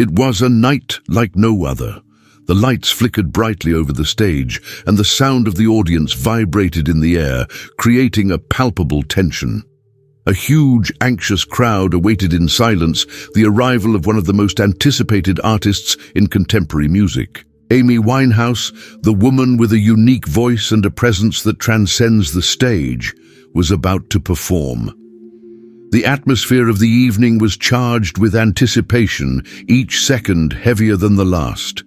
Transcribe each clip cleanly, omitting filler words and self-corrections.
It was a night like no other. The lights flickered brightly over the stage, and the sound of the audience vibrated in the air, creating a palpable tension. A huge, anxious crowd awaited in silence the arrival of one of the most anticipated artists in contemporary music. Amy Winehouse, the woman with a unique voice and a presence that transcends the stage, was about to perform. The atmosphere of the evening was charged with anticipation, each second heavier than the last.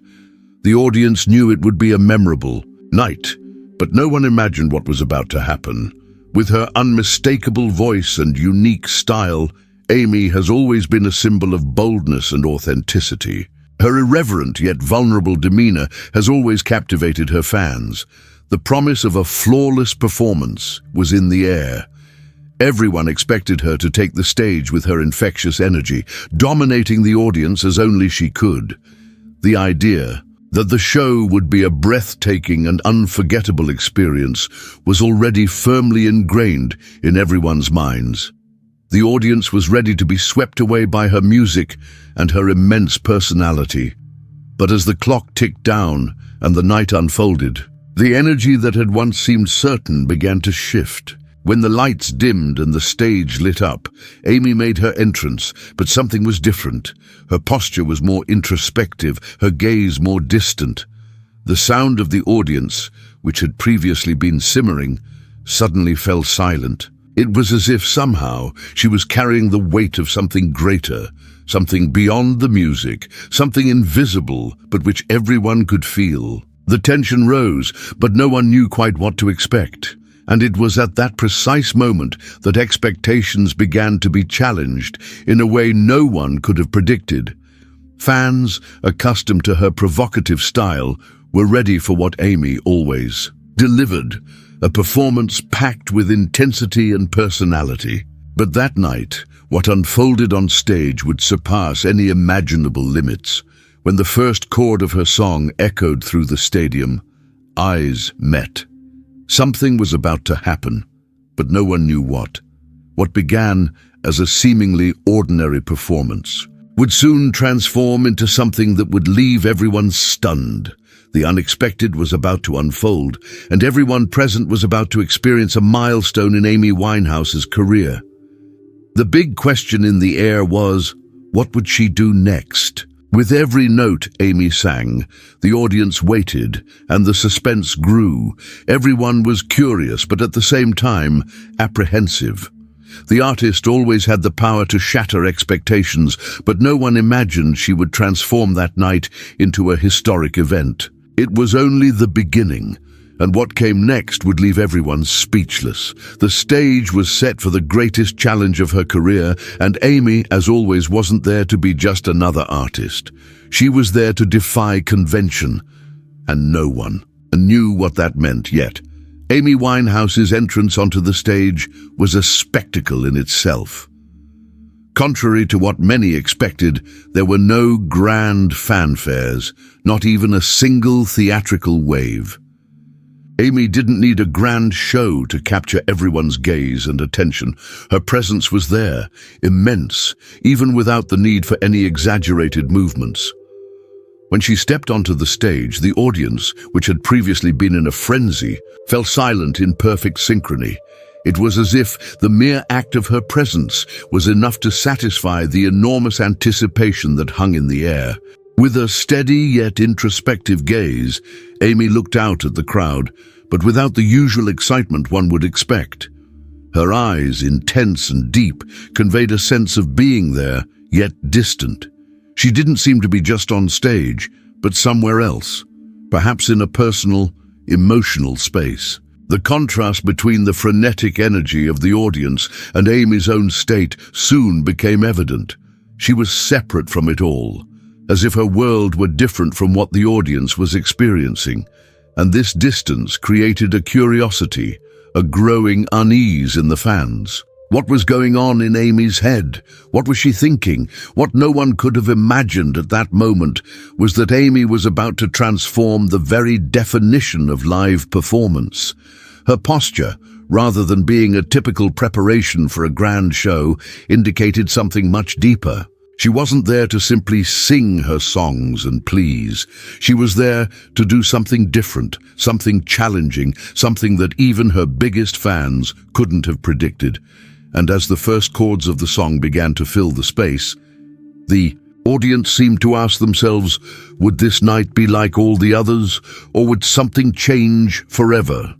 The audience knew it would be a memorable night, but no one imagined what was about to happen. With her unmistakable voice and unique style, Amy has always been a symbol of boldness and authenticity. Her irreverent yet vulnerable demeanor has always captivated her fans. The promise of a flawless performance was in the air. Everyone expected her to take the stage with her infectious energy, dominating the audience as only she could. The idea that the show would be a breathtaking and unforgettable experience was already firmly ingrained in everyone's minds. The audience was ready to be swept away by her music and her immense personality. But as the clock ticked down and the night unfolded, the energy that had once seemed certain began to shift. When the lights dimmed and the stage lit up, Amy made her entrance, but something was different. Her posture was more introspective, her gaze more distant. The sound of the audience, which had previously been simmering, suddenly fell silent. It was as if somehow she was carrying the weight of something greater, something beyond the music, something invisible, but which everyone could feel. The tension rose, but no one knew quite what to expect. And it was at that precise moment that expectations began to be challenged in a way no one could have predicted. Fans, accustomed to her provocative style, were ready for what Amy always delivered, a performance packed with intensity and personality. But that night, what unfolded on stage would surpass any imaginable limits. When the first chord of her song echoed through the stadium, eyes met. Something was about to happen, but no one knew what. What began as a seemingly ordinary performance would soon transform into something that would leave everyone stunned. The unexpected was about to unfold, and everyone present was about to experience a milestone in Amy Winehouse's career. The big question in the air was, what would she do next? With every note Amy sang, the audience waited, and the suspense grew. Everyone was curious, but at the same time, apprehensive. The artist always had the power to shatter expectations, but no one imagined she would transform that night into a historic event. It was only the beginning, and what came next would leave everyone speechless. The stage was set for the greatest challenge of her career, and Amy, as always, wasn't there to be just another artist. She was there to defy convention, and no one knew what that meant yet. Amy Winehouse's entrance onto the stage was a spectacle in itself. Contrary to what many expected, there were no grand fanfares, not even a single theatrical wave. Amy didn't need a grand show to capture everyone's gaze and attention. Her presence was there, immense, even without the need for any exaggerated movements. When she stepped onto the stage, the audience, which had previously been in a frenzy, fell silent in perfect synchrony. It was as if the mere act of her presence was enough to satisfy the enormous anticipation that hung in the air. With a steady yet introspective gaze, Amy looked out at the crowd, but without the usual excitement one would expect. Her eyes, intense and deep, conveyed a sense of being there, yet distant. She didn't seem to be just on stage, but somewhere else, perhaps in a personal, emotional space. The contrast between the frenetic energy of the audience and Amy's own state soon became evident. She was separate from it all, as if her world were different from what the audience was experiencing, and this distance created a curiosity, a growing unease in the fans. What was going on in Amy's head? What was she thinking? What no one could have imagined at that moment was that Amy was about to transform the very definition of live performance. Her posture, rather than being a typical preparation for a grand show, indicated something much deeper. She wasn't there to simply sing her songs and please. She was there to do something different, something challenging, something that even her biggest fans couldn't have predicted. And as the first chords of the song began to fill the space, the audience seemed to ask themselves, would this night be like all the others, or would something change forever?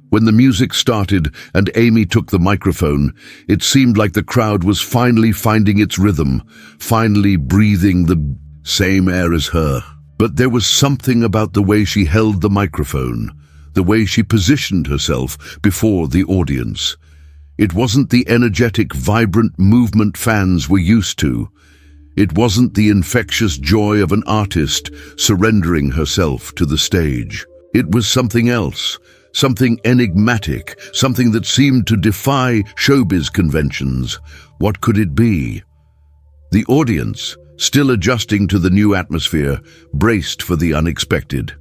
When the music started and Amy took the microphone, it seemed like the crowd was finally finding its rhythm, finally breathing the same air as her. But there was something about the way she held the microphone, the way she positioned herself before the audience. It wasn't the energetic, vibrant movement fans were used to. It wasn't the infectious joy of an artist surrendering herself to the stage. It was something else. Something enigmatic, something that seemed to defy showbiz conventions. What could it be? The audience, still adjusting to the new atmosphere, braced for the unexpected.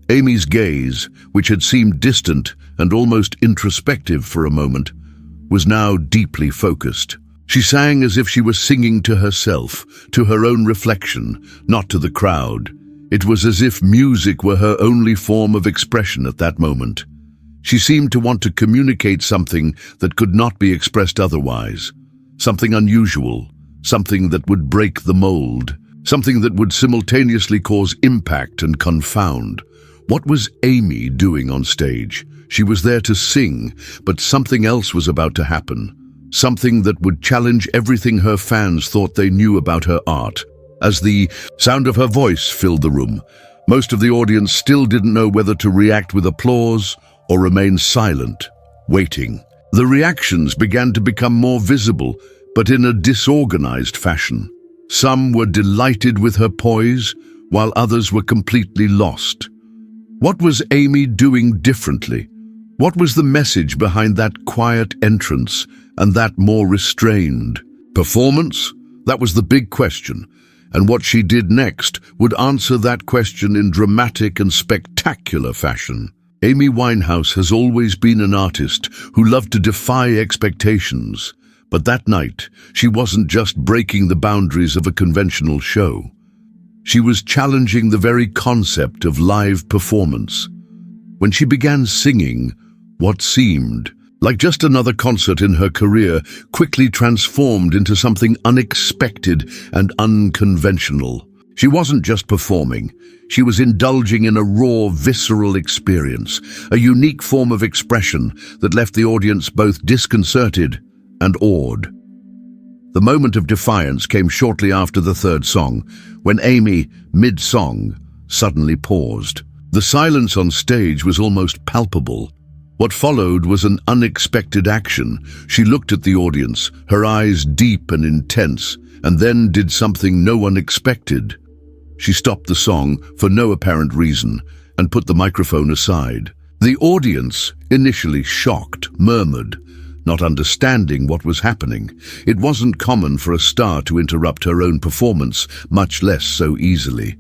Amy's gaze, which had seemed distant and almost introspective for a moment, was now deeply focused. She sang as if she was singing to herself, to her own reflection, not to the crowd. It was as if music were her only form of expression at that moment. She seemed to want to communicate something that could not be expressed otherwise, something unusual, something that would break the mold, something that would simultaneously cause impact and confound. What was Amy doing on stage? She was there to sing, but something else was about to happen, something that would challenge everything her fans thought they knew about her art. As the sound of her voice filled the room, most of the audience still didn't know whether to react with applause or remain silent, waiting. The reactions began to become more visible, but in a disorganized fashion. Some were delighted with her poise, while others were completely lost. What was Amy doing differently? What was the message behind that quiet entrance and that more restrained performance? That was the big question. And what she did next would answer that question in dramatic and spectacular fashion. Amy Winehouse has always been an artist who loved to defy expectations. But that night, she wasn't just breaking the boundaries of a conventional show. She was challenging the very concept of live performance. When she began singing, what seemed like just another concert in her career quickly transformed into something unexpected and unconventional. She wasn't just performing. She was indulging in a raw, visceral experience, a unique form of expression that left the audience both disconcerted and awed. The moment of defiance came shortly after the third song, when Amy, mid-song, suddenly paused. The silence on stage was almost palpable. What followed was an unexpected action. She looked at the audience, her eyes deep and intense, and then did something no one expected. She stopped the song for no apparent reason and put the microphone aside. The audience, initially shocked, murmured, not understanding what was happening. It wasn't common for a star to interrupt her own performance, much less so easily.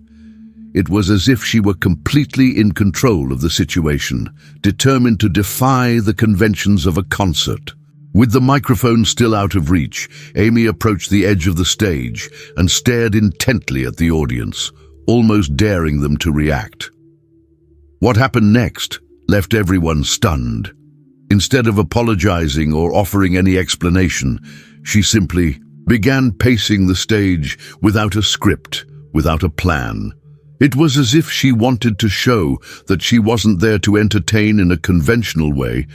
It was as if she were completely in control of the situation, determined to defy the conventions of a concert. With the microphone still out of reach, Amy approached the edge of the stage and stared intently at the audience, almost daring them to react. What happened next left everyone stunned. Instead of apologizing or offering any explanation, she simply began pacing the stage without a script, without a plan. It was as if she wanted to show that she wasn't there to entertain in a conventional way,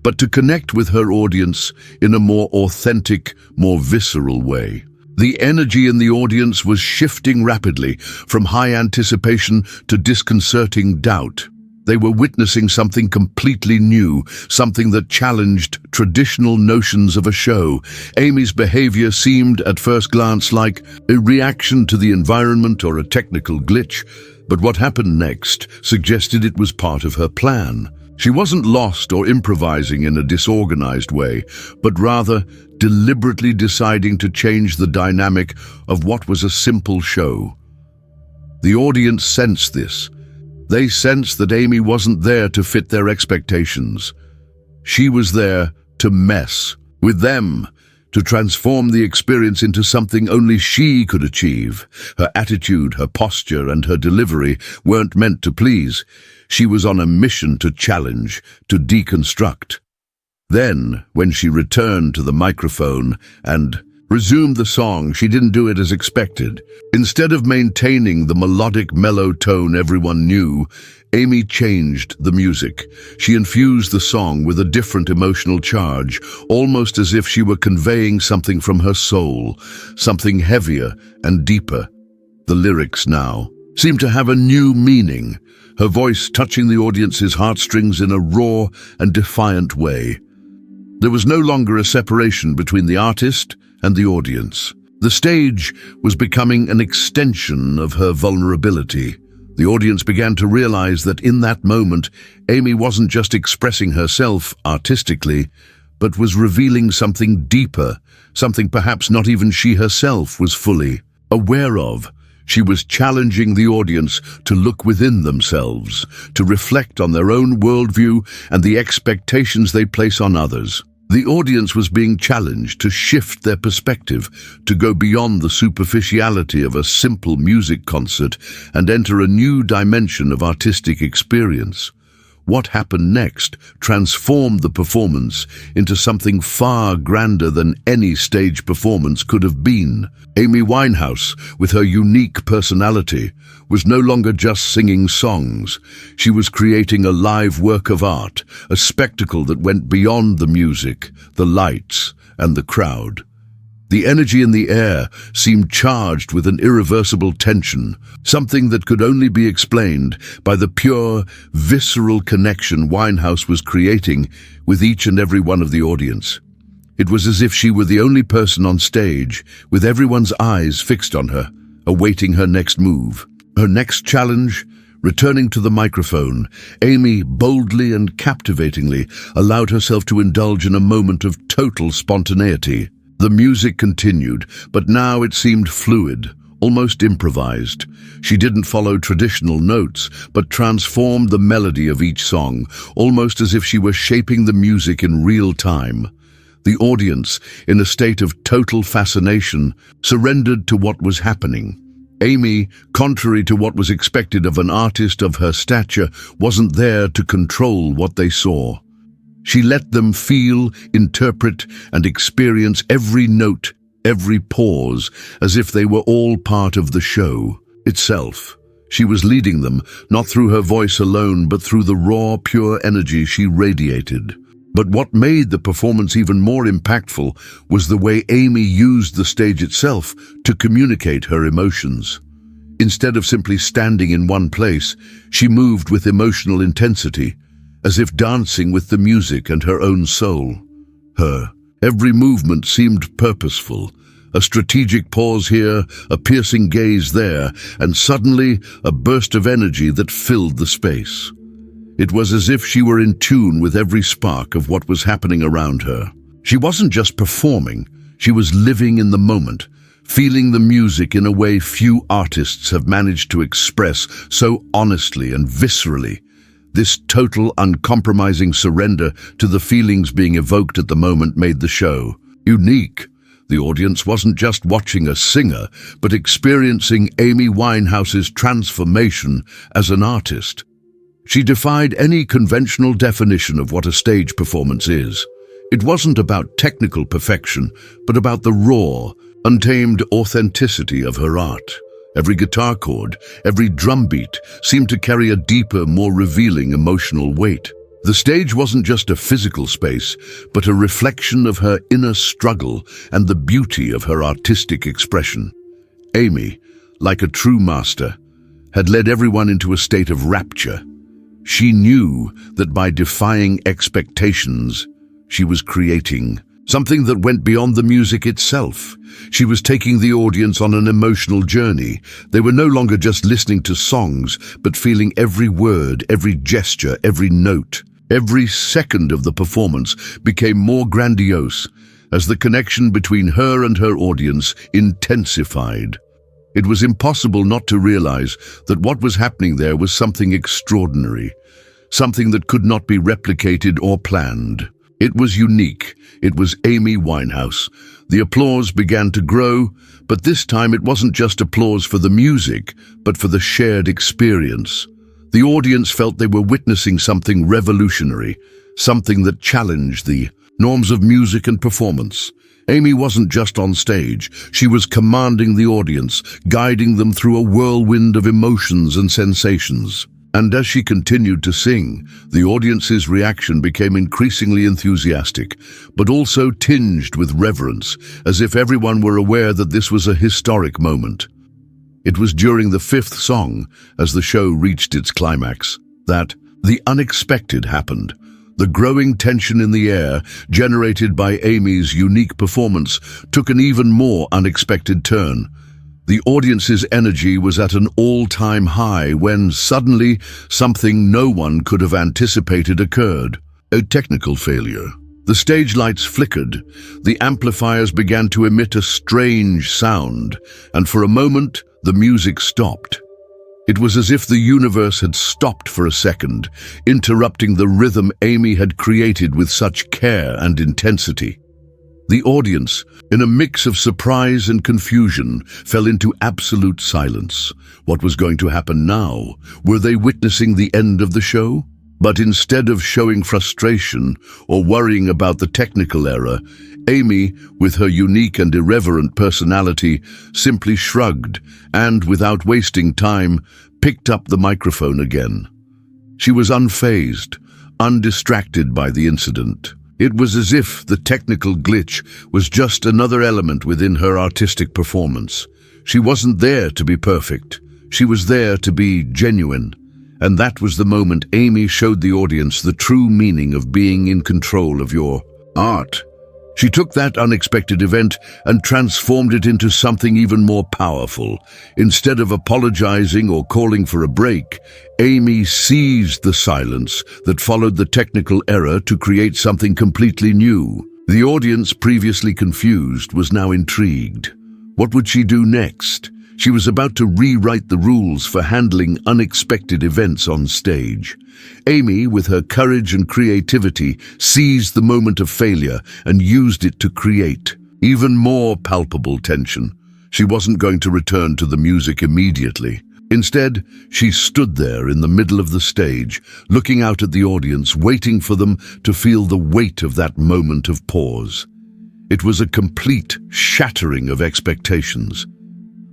but to connect with her audience in a more authentic, more visceral way. The energy in the audience was shifting rapidly from high anticipation to disconcerting doubt. They were witnessing something completely new, something that challenged traditional notions of a show. Amy's behavior seemed at first glance like a reaction to the environment or a technical glitch, but what happened next suggested it was part of her plan. She wasn't lost or improvising in a disorganized way, but rather deliberately deciding to change the dynamic of what was a simple show. The audience sensed this. They sensed that Amy wasn't there to fit their expectations. She was there to mess with them, to transform the experience into something only she could achieve. Her attitude, her posture, and her delivery weren't meant to please. She was on a mission to challenge, to deconstruct. Then, when she returned to the microphone and resumed the song, she didn't do it as expected. Instead of maintaining the melodic, mellow tone everyone knew, Amy changed the music. She infused the song with a different emotional charge, almost as if she were conveying something from her soul, something heavier and deeper. The lyrics now seemed to have a new meaning, her voice touching the audience's heartstrings in a raw and defiant way. There was no longer a separation between the artist and the audience. The stage was becoming an extension of her vulnerability. The audience began to realize that in that moment, Amy wasn't just expressing herself artistically, but was revealing something deeper, something perhaps not even she herself was fully aware of. She was challenging the audience to look within themselves, to reflect on their own worldview and the expectations they place on others. The audience was being challenged to shift their perspective, to go beyond the superficiality of a simple music concert and enter a new dimension of artistic experience. What happened next transformed the performance into something far grander than any stage performance could have been. Amy Winehouse, with her unique personality, was no longer just singing songs. She was creating a live work of art, a spectacle that went beyond the music, the lights, and the crowd. The energy in the air seemed charged with an irreversible tension, something that could only be explained by the pure, visceral connection Winehouse was creating with each and every one of the audience. It was as if she were the only person on stage, with everyone's eyes fixed on her, awaiting her next move. Her next challenge, returning to the microphone, Amy boldly and captivatingly allowed herself to indulge in a moment of total spontaneity. The music continued, but now it seemed fluid, almost improvised. She didn't follow traditional notes, but transformed the melody of each song, almost as if she were shaping the music in real time. The audience, in a state of total fascination, surrendered to what was happening. Amy, contrary to what was expected of an artist of her stature, wasn't there to control what they saw. She let them feel, interpret, and experience every note, every pause, as if they were all part of the show itself. She was leading them, not through her voice alone, but through the raw, pure energy she radiated. But what made the performance even more impactful was the way Amy used the stage itself to communicate her emotions. Instead of simply standing in one place, she moved with emotional intensity, as if dancing with the music and her own soul. Her every movement seemed purposeful, a strategic pause here, a piercing gaze there, and suddenly a burst of energy that filled the space. It was as if she were in tune with every spark of what was happening around her. She wasn't just performing, she was living in the moment, feeling the music in a way few artists have managed to express so honestly and viscerally. This total, uncompromising surrender to the feelings being evoked at the moment made the show unique. The audience wasn't just watching a singer, but experiencing Amy Winehouse's transformation as an artist. She defied any conventional definition of what a stage performance is. It wasn't about technical perfection, but about the raw, untamed authenticity of her art. Every guitar chord, every drum beat seemed to carry a deeper, more revealing emotional weight. The stage wasn't just a physical space, but a reflection of her inner struggle and the beauty of her artistic expression. Amy, like a true master, had led everyone into a state of rapture. She knew that by defying expectations, she was creating something that went beyond the music itself. She was taking the audience on an emotional journey. They were no longer just listening to songs, but feeling every word, every gesture, every note. Every second of the performance became more grandiose as the connection between her and her audience intensified. It was impossible not to realize that what was happening there was something extraordinary, something that could not be replicated or planned. It was unique. It was Amy Winehouse. The applause began to grow, but this time it wasn't just applause for the music, but for the shared experience. The audience felt they were witnessing something revolutionary, something that challenged the norms of music and performance. Amy wasn't just on stage, she was commanding the audience, guiding them through a whirlwind of emotions and sensations. And as she continued to sing, the audience's reaction became increasingly enthusiastic, but also tinged with reverence, as if everyone were aware that this was a historic moment. It was during the fifth song, as the show reached its climax, that the unexpected happened. The growing tension in the air, generated by Amy's unique performance, took an even more unexpected turn. The audience's energy was at an all-time high when, suddenly, something no one could have anticipated occurred. A technical failure. The stage lights flickered, the amplifiers began to emit a strange sound, and for a moment, the music stopped. It was as if the universe had stopped for a second, interrupting the rhythm Amy had created with such care and intensity. The audience, in a mix of surprise and confusion, fell into absolute silence. What was going to happen now? Were they witnessing the end of the show? But instead of showing frustration or worrying about the technical error, Amy, with her unique and irreverent personality, simply shrugged and, without wasting time, picked up the microphone again. She was unfazed, undistracted by the incident. It was as if the technical glitch was just another element within her artistic performance. She wasn't there to be perfect. She was there to be genuine. And that was the moment Amy showed the audience the true meaning of being in control of your art. She took that unexpected event and transformed it into something even more powerful. Instead of apologizing or calling for a break, Amy seized the silence that followed the technical error to create something completely new. The audience, previously confused, was now intrigued. What would she do next? She was about to rewrite the rules for handling unexpected events on stage. Amy, with her courage and creativity, seized the moment of failure and used it to create even more palpable tension. She wasn't going to return to the music immediately. Instead, she stood there in the middle of the stage, looking out at the audience, waiting for them to feel the weight of that moment of pause. It was a complete shattering of expectations.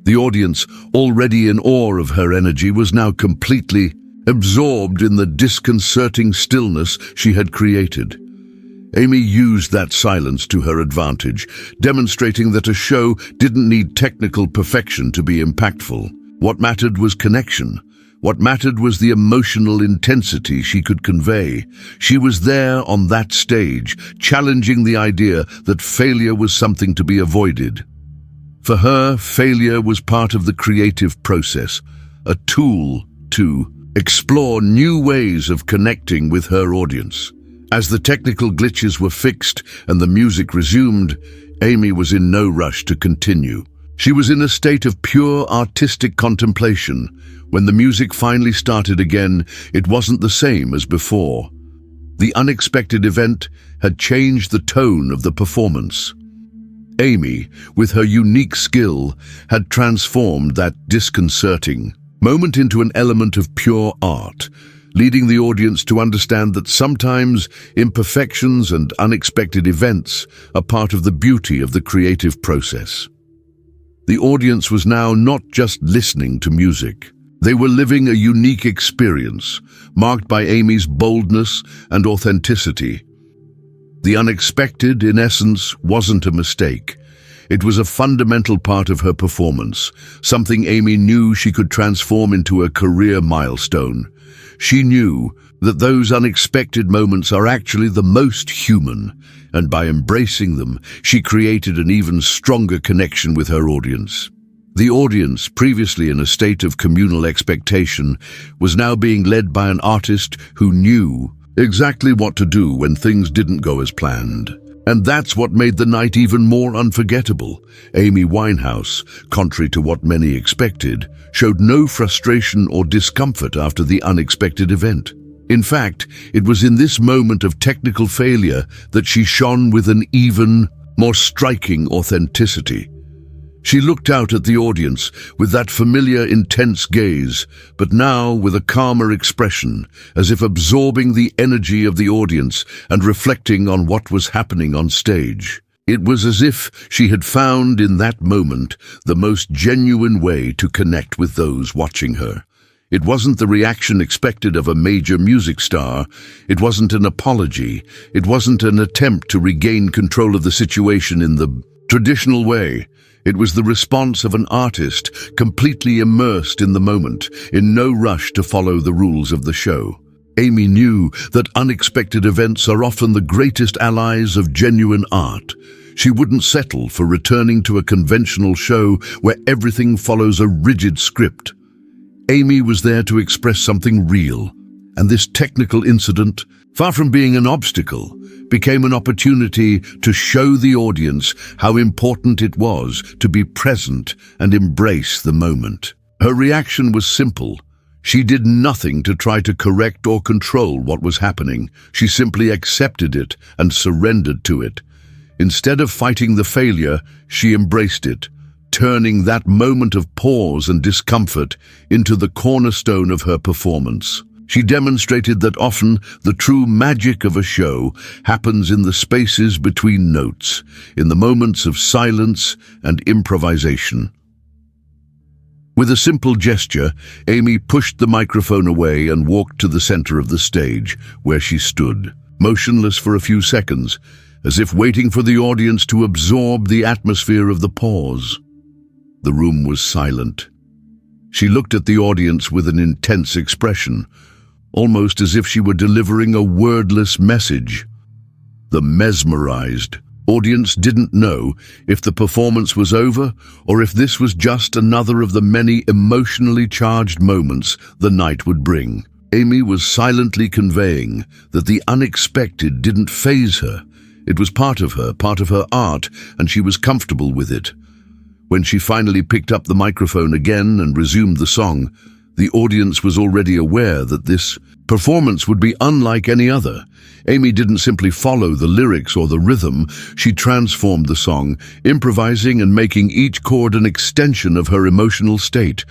The audience, already in awe of her energy, was now completely absorbed in the disconcerting stillness she had created. Amy used that silence to her advantage, demonstrating that a show didn't need technical perfection to be impactful. What mattered was connection. What mattered was the emotional intensity she could convey. She was there on that stage, challenging the idea that failure was something to be avoided. For her, failure was part of the creative process, a tool to explore new ways of connecting with her audience. As the technical glitches were fixed and the music resumed, Amy was in no rush to continue. She was in a state of pure artistic contemplation. When the music finally started again, it wasn't the same as before. The unexpected event had changed the tone of the performance. Amy, with her unique skill, had transformed that disconcerting moment into an element of pure art, leading the audience to understand that sometimes imperfections and unexpected events are part of the beauty of the creative process. The audience was now not just listening to music. They were living a unique experience, marked by Amy's boldness and authenticity. The unexpected, in essence, wasn't a mistake. It was a fundamental part of her performance, something Amy knew she could transform into a career milestone. She knew that those unexpected moments are actually the most human, and by embracing them, she created an even stronger connection with her audience. The audience, previously in a state of communal expectation, was now being led by an artist who knew exactly what to do when things didn't go as planned. And that's what made the night even more unforgettable. Amy Winehouse, contrary to what many expected, showed no frustration or discomfort after the unexpected event. In fact, it was in this moment of technical failure that she shone with an even more striking authenticity. She looked out at the audience with that familiar, intense gaze, but now with a calmer expression, as if absorbing the energy of the audience and reflecting on what was happening on stage. It was as if she had found in that moment the most genuine way to connect with those watching her. It wasn't the reaction expected of a major music star. It wasn't an apology. It wasn't an attempt to regain control of the situation in the traditional way. It was the response of an artist completely immersed in the moment, in no rush to follow the rules of the show. Amy knew that unexpected events are often the greatest allies of genuine art. She wouldn't settle for returning to a conventional show where everything follows a rigid script. Amy was there to express something real, and this technical incident, far from being an obstacle, became an opportunity to show the audience how important it was to be present and embrace the moment. Her reaction was simple. She did nothing to try to correct or control what was happening. She simply accepted it and surrendered to it. Instead of fighting the failure, she embraced it, turning that moment of pause and discomfort into the cornerstone of her performance. She demonstrated that often the true magic of a show happens in the spaces between notes, in the moments of silence and improvisation. With a simple gesture, Amy pushed the microphone away and walked to the center of the stage, where she stood, motionless for a few seconds, as if waiting for the audience to absorb the atmosphere of the pause. The room was silent. She looked at the audience with an intense expression, almost as if she were delivering a wordless message. The mesmerized audience didn't know if the performance was over or if this was just another of the many emotionally charged moments the night would bring. Amy was silently conveying that the unexpected didn't faze her. It was part of her art, and she was comfortable with it. When she finally picked up the microphone again and resumed the song, the audience was already aware that this performance would be unlike any other. Amy didn't simply follow the lyrics or the rhythm. She transformed the song, improvising and making each chord an extension of her emotional state.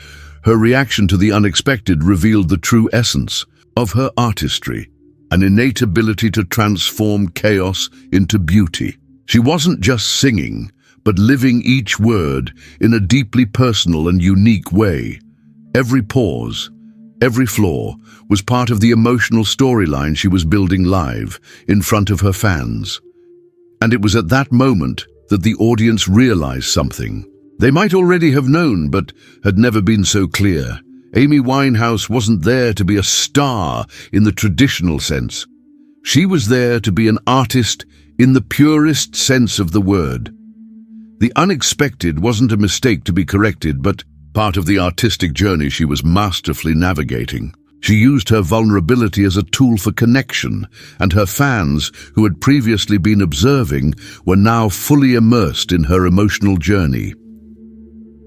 Her reaction to the unexpected revealed the true essence of her artistry, an innate ability to transform chaos into beauty. She wasn't just singing, but living each word in a deeply personal and unique way. Every pause, every flaw, was part of the emotional storyline she was building live in front of her fans. And it was at that moment that the audience realized something. They might already have known, but had never been so clear. Amy Winehouse wasn't there to be a star in the traditional sense. She was there to be an artist in the purest sense of the word. The unexpected wasn't a mistake to be corrected, but part of the artistic journey she was masterfully navigating. She used her vulnerability as a tool for connection, and her fans, who had previously been observing, were now fully immersed in her emotional journey.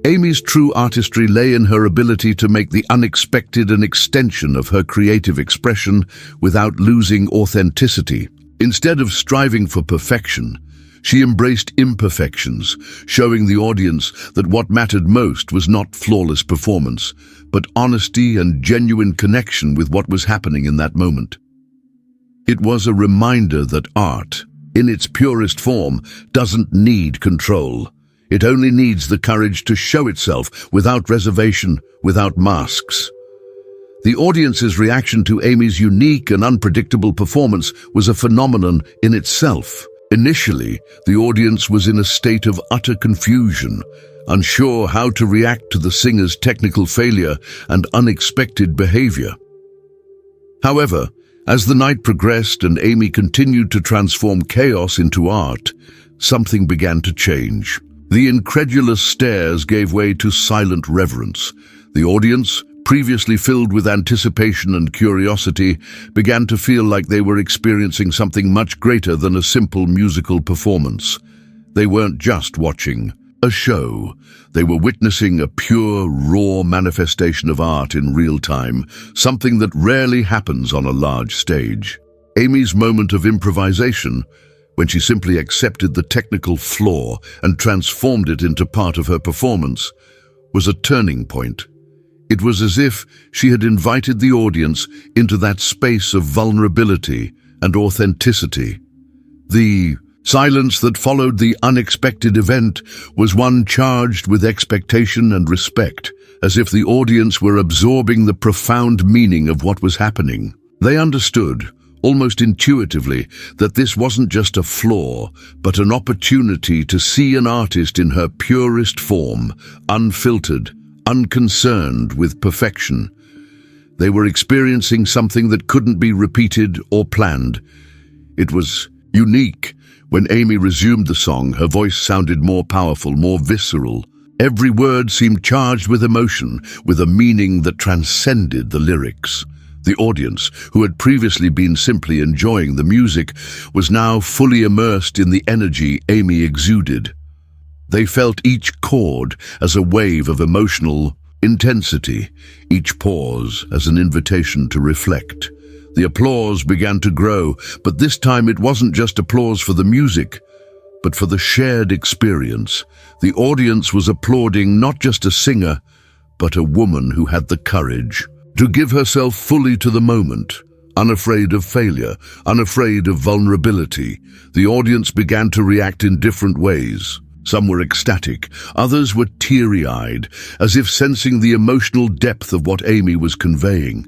Amy's true artistry lay in her ability to make the unexpected an extension of her creative expression without losing authenticity. Instead of striving for perfection, she embraced imperfections, showing the audience that what mattered most was not flawless performance, but honesty and genuine connection with what was happening in that moment. It was a reminder that art, in its purest form, doesn't need control. It only needs the courage to show itself without reservation, without masks. The audience's reaction to Amy's unique and unpredictable performance was a phenomenon in itself. Initially, the audience was in a state of utter confusion, unsure how to react to the singer's technical failure and unexpected behavior. However, as the night progressed and Amy continued to transform chaos into art, something began to change. The incredulous stares gave way to silent reverence. The audience, previously filled with anticipation and curiosity, began to feel like they were experiencing something much greater than a simple musical performance. They weren't just watching. a show. They were witnessing a pure, raw manifestation of art in real time, something that rarely happens on a large stage. Amy's moment of improvisation, when she simply accepted the technical flaw and transformed it into part of her performance, was a turning point. It was as if she had invited the audience into that space of vulnerability and authenticity. The silence that followed the unexpected event was one charged with expectation and respect, as if the audience were absorbing the profound meaning of what was happening. They understood, almost intuitively, that this wasn't just a flaw, but an opportunity to see an artist in her purest form, unfiltered, unconcerned with perfection. They were experiencing something that couldn't be repeated or planned. It was unique. When Amy resumed the song, her voice sounded more powerful, more visceral. Every word seemed charged with emotion, with a meaning that transcended the lyrics. The audience, who had previously been simply enjoying the music, was now fully immersed in the energy Amy exuded. They felt each chord as a wave of emotional intensity, each pause as an invitation to reflect. The applause began to grow, but this time it wasn't just applause for the music, but for the shared experience. The audience was applauding not just a singer, but a woman who had the courage to give herself fully to the moment, unafraid of failure, unafraid of vulnerability. The audience began to react in different ways. Some were ecstatic, others were teary-eyed, as if sensing the emotional depth of what Amy was conveying.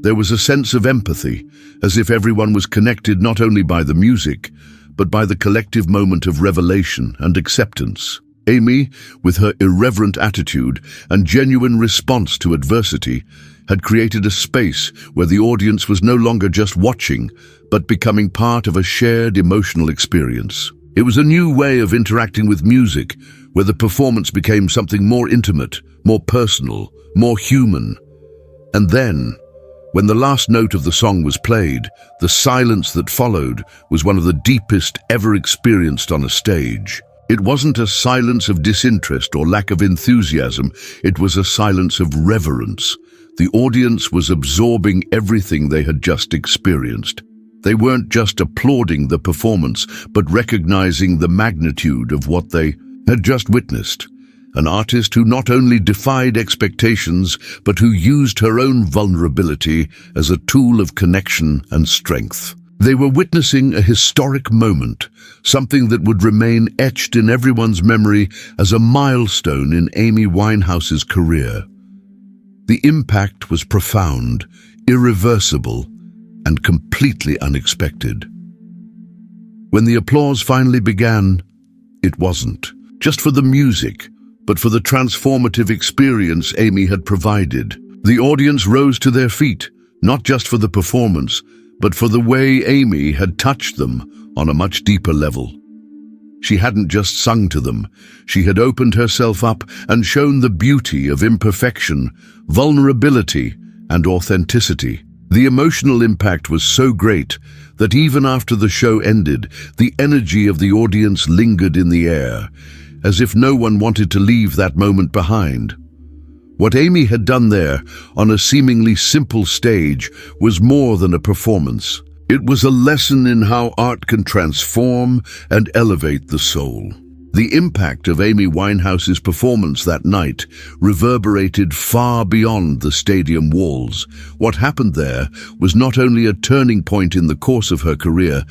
There was a sense of empathy, as if everyone was connected not only by the music, but by the collective moment of revelation and acceptance. Amy, with her irreverent attitude and genuine response to adversity, had created a space where the audience was no longer just watching, but becoming part of a shared emotional experience. It was a new way of interacting with music, where the performance became something more intimate, more personal, more human. And then, when the last note of the song was played, the silence that followed was one of the deepest ever experienced on a stage. It wasn't a silence of disinterest or lack of enthusiasm, it was a silence of reverence. The audience was absorbing everything they had just experienced. They weren't just applauding the performance, but recognizing the magnitude of what they had just witnessed. An artist who not only defied expectations, but who used her own vulnerability as a tool of connection and strength. They were witnessing a historic moment, something that would remain etched in everyone's memory as a milestone in Amy Winehouse's career. The impact was profound, irreversible, and completely unexpected. When the applause finally began, it wasn't just for the music, but for the transformative experience Amy had provided. The audience rose to their feet, not just for the performance, but for the way Amy had touched them on a much deeper level. She hadn't just sung to them, she had opened herself up and shown the beauty of imperfection, vulnerability, and authenticity. The emotional impact was so great that even after the show ended, the energy of the audience lingered in the air, as if no one wanted to leave that moment behind. What Amy had done there, on a seemingly simple stage, was more than a performance. It was a lesson in how art can transform and elevate the soul. The impact of Amy Winehouse's performance that night reverberated far beyond the stadium walls. What happened there was not only a turning point in the course of her career,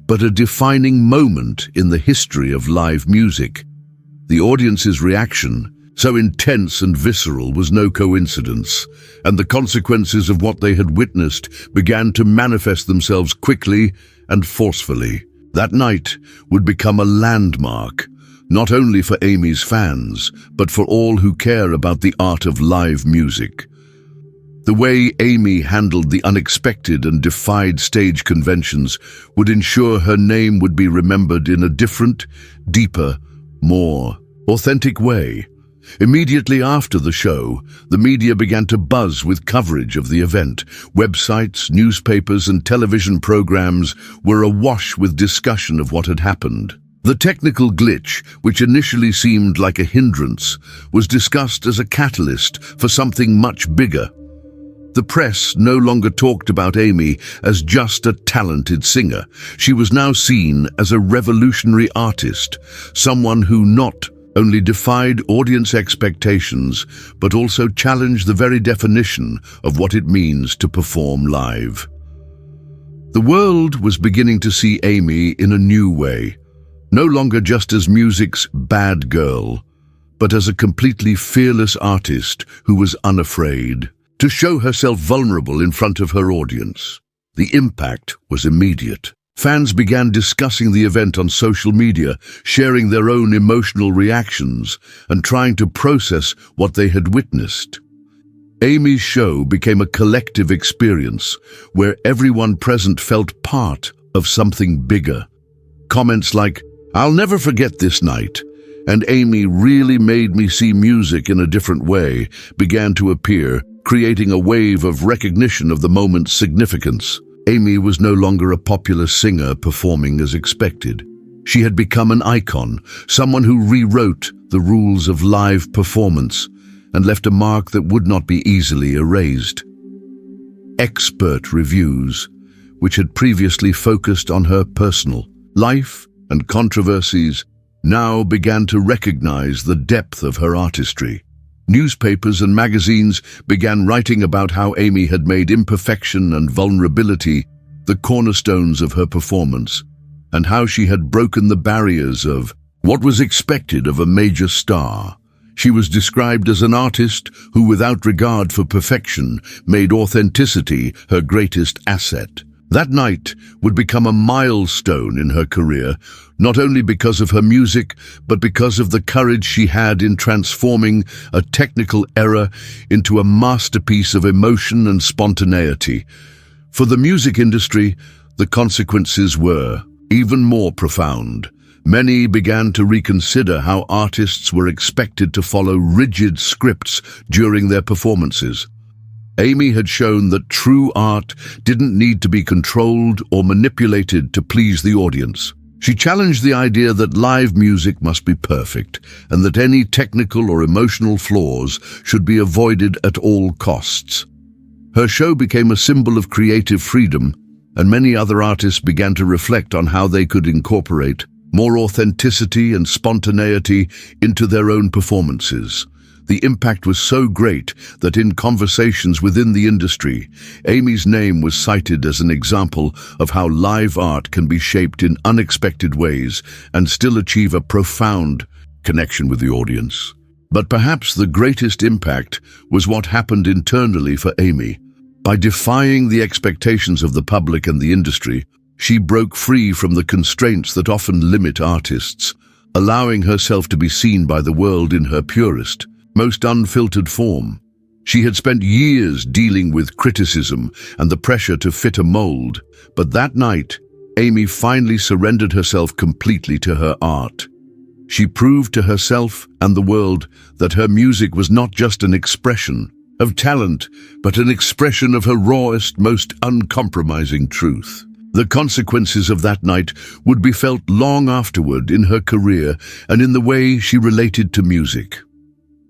but a defining moment in the history of live music. The audience's reaction, so intense and visceral, was no coincidence, and the consequences of what they had witnessed began to manifest themselves quickly and forcefully. That night would become a landmark, not only for Amy's fans, but for all who care about the art of live music. The way Amy handled the unexpected and defied stage conventions would ensure her name would be remembered in a different, deeper, more authentic way. Immediately after the show, the media began to buzz with coverage of the event. Websites, newspapers, and television programs were awash with discussion of what had happened. The technical glitch, which initially seemed like a hindrance, was discussed as a catalyst for something much bigger. The press no longer talked about Amy as just a talented singer. She was now seen as a revolutionary artist, someone who not only defied audience expectations, but also challenged the very definition of what it means to perform live. The world was beginning to see Amy in a new way, no longer just as music's bad girl, but as a completely fearless artist who was unafraid to show herself vulnerable in front of her audience. The impact was immediate. Fans began discussing the event on social media, sharing their own emotional reactions and trying to process what they had witnessed. Amy's show became a collective experience where everyone present felt part of something bigger. Comments like, "I'll never forget this night," and "Amy really made me see music in a different way," began to appear, creating a wave of recognition of the moment's significance. Amy was no longer a popular singer performing as expected. She had become an icon, someone who rewrote the rules of live performance and left a mark that would not be easily erased. Expert reviews, which had previously focused on her personal life and controversies, now began to recognize the depth of her artistry. Newspapers and magazines began writing about how Amy had made imperfection and vulnerability the cornerstones of her performance, and how she had broken the barriers of what was expected of a major star. She was described as an artist who, without regard for perfection, made authenticity her greatest asset. That night would become a milestone in her career, not only because of her music, but because of the courage she had in transforming a technical error into a masterpiece of emotion and spontaneity. For the music industry, the consequences were even more profound. Many began to reconsider how artists were expected to follow rigid scripts during their performances. Amy had shown that true art didn't need to be controlled or manipulated to please the audience. She challenged the idea that live music must be perfect, and that any technical or emotional flaws should be avoided at all costs. Her show became a symbol of creative freedom, and many other artists began to reflect on how they could incorporate more authenticity and spontaneity into their own performances. The impact was so great that in conversations within the industry, Amy's name was cited as an example of how live art can be shaped in unexpected ways and still achieve a profound connection with the audience. But perhaps the greatest impact was what happened internally for Amy. By defying the expectations of the public and the industry, she broke free from the constraints that often limit artists, allowing herself to be seen by the world in her purest, most unfiltered form. She had spent years dealing with criticism and the pressure to fit a mold, but that night, Amy finally surrendered herself completely to her art. She proved to herself and the world that her music was not just an expression of talent, but an expression of her rawest, most uncompromising truth. The consequences of that night would be felt long afterward in her career and in the way she related to music.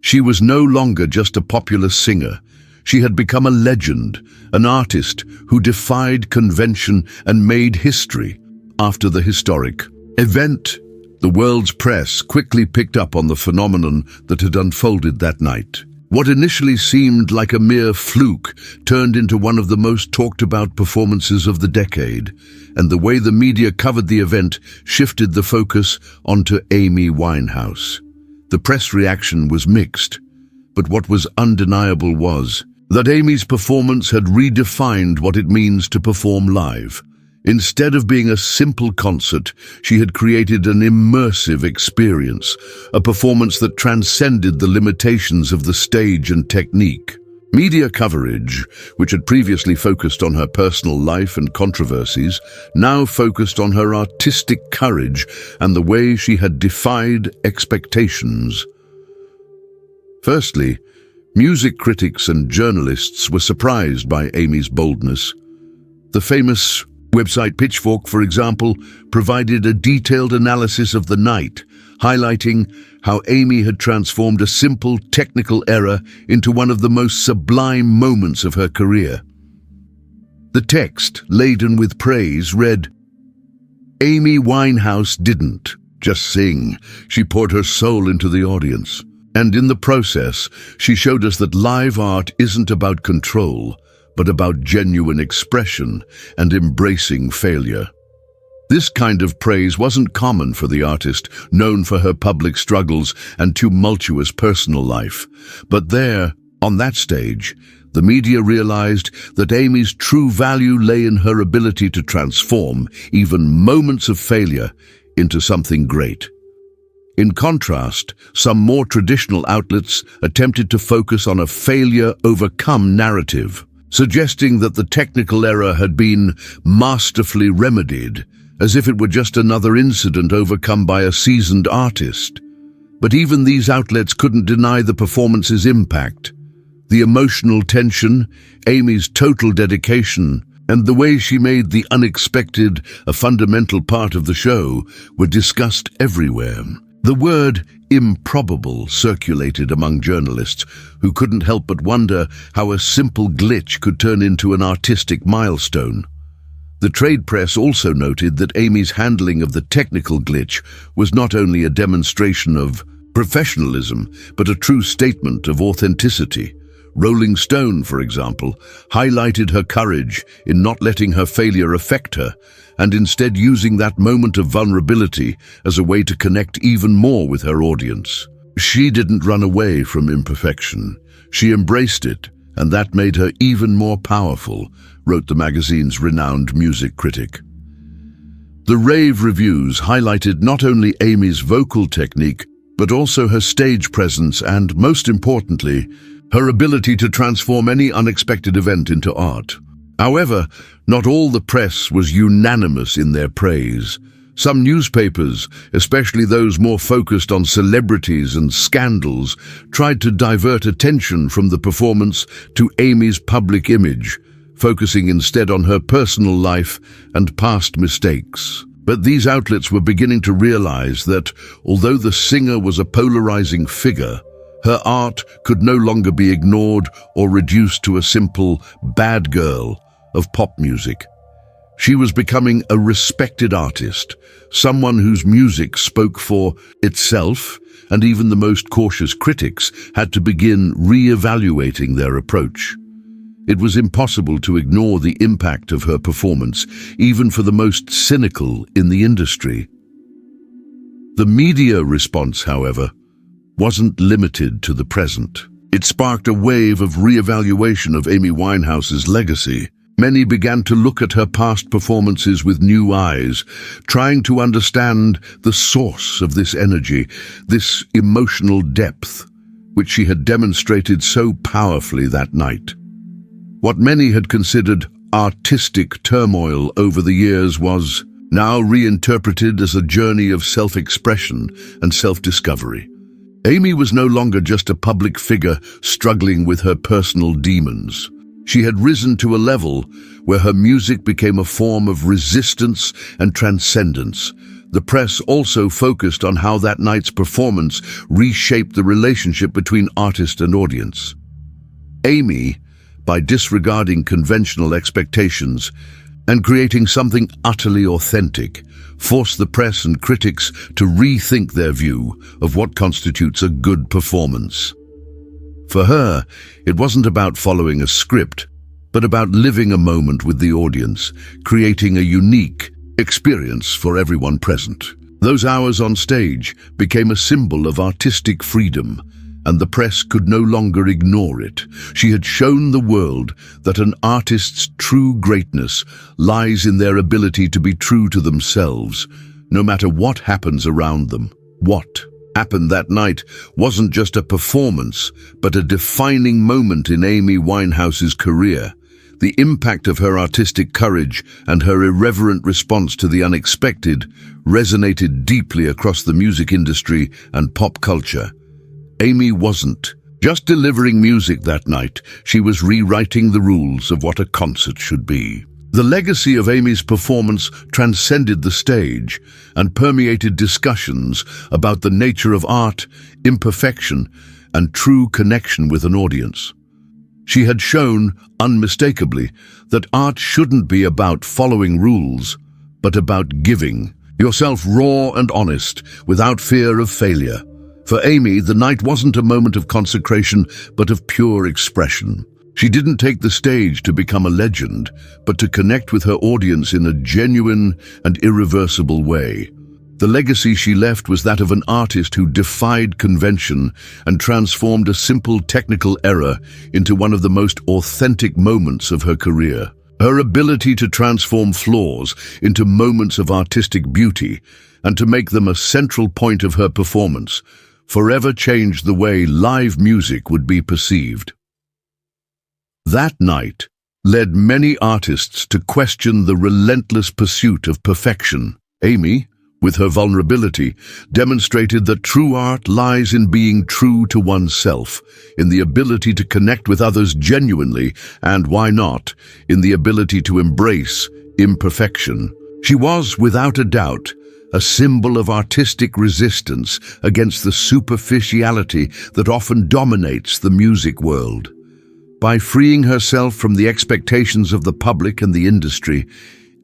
She was no longer just a popular singer. She had become a legend, an artist who defied convention and made history. After the historic event, the world's press quickly picked up on the phenomenon that had unfolded that night. What initially seemed like a mere fluke turned into one of the most talked about performances of the decade, and the way the media covered the event shifted the focus onto Amy Winehouse. The press reaction was mixed, but what was undeniable was that Amy's performance had redefined what it means to perform live. Instead of being a simple concert, she had created an immersive experience, a performance that transcended the limitations of the stage and technique. Media coverage, which had previously focused on her personal life and controversies, now focused on her artistic courage and the way she had defied expectations. Firstly, music critics and journalists were surprised by Amy's boldness. The famous Website Pitchfork, for example, provided a detailed analysis of the night, highlighting how Amy had transformed a simple technical error into one of the most sublime moments of her career. The text, laden with praise, read, "Amy Winehouse didn't just sing, she poured her soul into the audience. And in the process, she showed us that live art isn't about control, but about genuine expression and embracing failure." This kind of praise wasn't common for the artist, known for her public struggles and tumultuous personal life. But there, on that stage, the media realized that Amy's true value lay in her ability to transform even moments of failure into something great. In contrast, some more traditional outlets attempted to focus on a failure-overcome narrative, suggesting that the technical error had been masterfully remedied, as if it were just another incident overcome by a seasoned artist. But even these outlets couldn't deny the performance's impact. The emotional tension, Amy's total dedication, and the way she made the unexpected a fundamental part of the show were discussed everywhere. The word improbable circulated among journalists who couldn't help but wonder how a simple glitch could turn into an artistic milestone. The trade press also noted that Amy's handling of the technical glitch was not only a demonstration of professionalism, but a true statement of authenticity. Rolling Stone, for example, highlighted her courage in not letting her failure affect her, and instead using that moment of vulnerability as a way to connect even more with her audience. She didn't run away from imperfection. She embraced it, and that made her even more powerful, wrote the magazine's renowned music critic. The rave reviews highlighted not only Amy's vocal technique, but also her stage presence and, most importantly, her ability to transform any unexpected event into art. However, not all the press was unanimous in their praise. Some newspapers, especially those more focused on celebrities and scandals, tried to divert attention from the performance to Amy's public image, focusing instead on her personal life and past mistakes. But these outlets were beginning to realize that, although the singer was a polarizing figure, her art could no longer be ignored or reduced to a simple bad girl of pop music. She was becoming a respected artist, someone whose music spoke for itself, and even the most cautious critics had to begin re-evaluating their approach. It was impossible to ignore the impact of her performance, even for the most cynical in the industry. The media response, however, wasn't limited to the present. It sparked a wave of re-evaluation of Amy Winehouse's legacy. Many began to look at her past performances with new eyes, trying to understand the source of this energy, this emotional depth, which she had demonstrated so powerfully that night. What many had considered artistic turmoil over the years was now reinterpreted as a journey of self-expression and self-discovery. Amy was no longer just a public figure struggling with her personal demons. She had risen to a level where her music became a form of resistance and transcendence. The press also focused on how that night's performance reshaped the relationship between artist and audience. Amy, by disregarding conventional expectations and creating something utterly authentic, forced the press and critics to rethink their view of what constitutes a good performance. For her, it wasn't about following a script, but about living a moment with the audience, creating a unique experience for everyone present. Those hours on stage became a symbol of artistic freedom, and the press could no longer ignore it. She had shown the world that an artist's true greatness lies in their ability to be true to themselves, no matter what happens around them. What happened that night wasn't just a performance, but a defining moment in Amy Winehouse's career. The impact of her artistic courage and her irreverent response to the unexpected resonated deeply across the music industry and pop culture. Amy wasn't just delivering music that night, she was rewriting the rules of what a concert should be. The legacy of Amy's performance transcended the stage and permeated discussions about the nature of art, imperfection, and true connection with an audience. She had shown, unmistakably, that art shouldn't be about following rules, but about giving yourself raw and honest, without fear of failure. For Amy, the night wasn't a moment of consecration, but of pure expression. She didn't take the stage to become a legend, but to connect with her audience in a genuine and irreversible way. The legacy she left was that of an artist who defied convention and transformed a simple technical error into one of the most authentic moments of her career. Her ability to transform flaws into moments of artistic beauty and to make them a central point of her performance forever changed the way live music would be perceived. That night led many artists to question the relentless pursuit of perfection. Amy, with her vulnerability, demonstrated that true art lies in being true to oneself, in the ability to connect with others genuinely, and, why not, in the ability to embrace imperfection. She was, without a doubt, a symbol of artistic resistance against the superficiality that often dominates the music world. By freeing herself from the expectations of the public and the industry,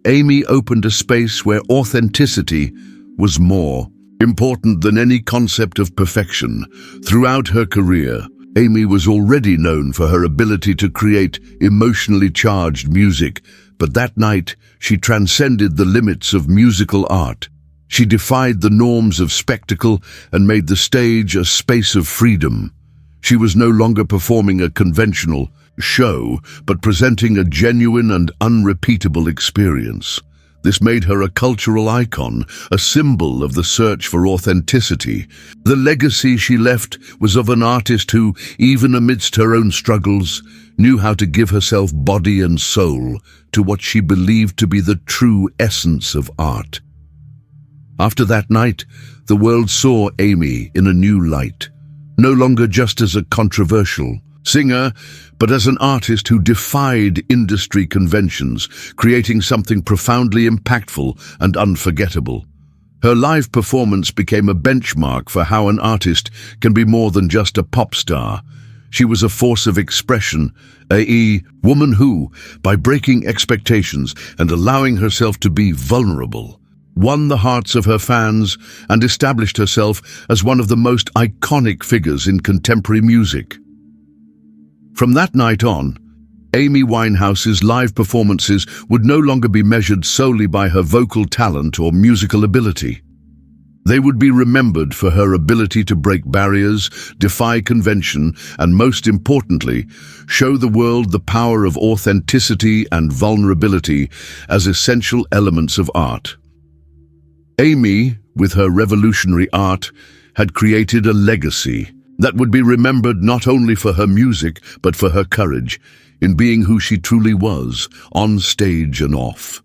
Amy opened a space where authenticity was more important than any concept of perfection. Throughout her career, Amy was already known for her ability to create emotionally charged music, but that night she transcended the limits of musical art. She defied the norms of spectacle and made the stage a space of freedom. She was no longer performing a conventional show, but presenting a genuine and unrepeatable experience. This made her a cultural icon, a symbol of the search for authenticity. The legacy she left was of an artist who, even amidst her own struggles, knew how to give herself body and soul to what she believed to be the true essence of art. After that night, the world saw Amy in a new light, no longer just as a controversial singer, but as an artist who defied industry conventions, creating something profoundly impactful and unforgettable. Her live performance became a benchmark for how an artist can be more than just a pop star. She was a force of expression, a woman who, by breaking expectations and allowing herself to be vulnerable, won the hearts of her fans and established herself as one of the most iconic figures in contemporary music. From that night on, Amy Winehouse's live performances would no longer be measured solely by her vocal talent or musical ability. They would be remembered for her ability to break barriers, defy convention, and most importantly, show the world the power of authenticity and vulnerability as essential elements of art. Amy, with her revolutionary art, had created a legacy that would be remembered not only for her music, but for her courage in being who she truly was, on stage and off.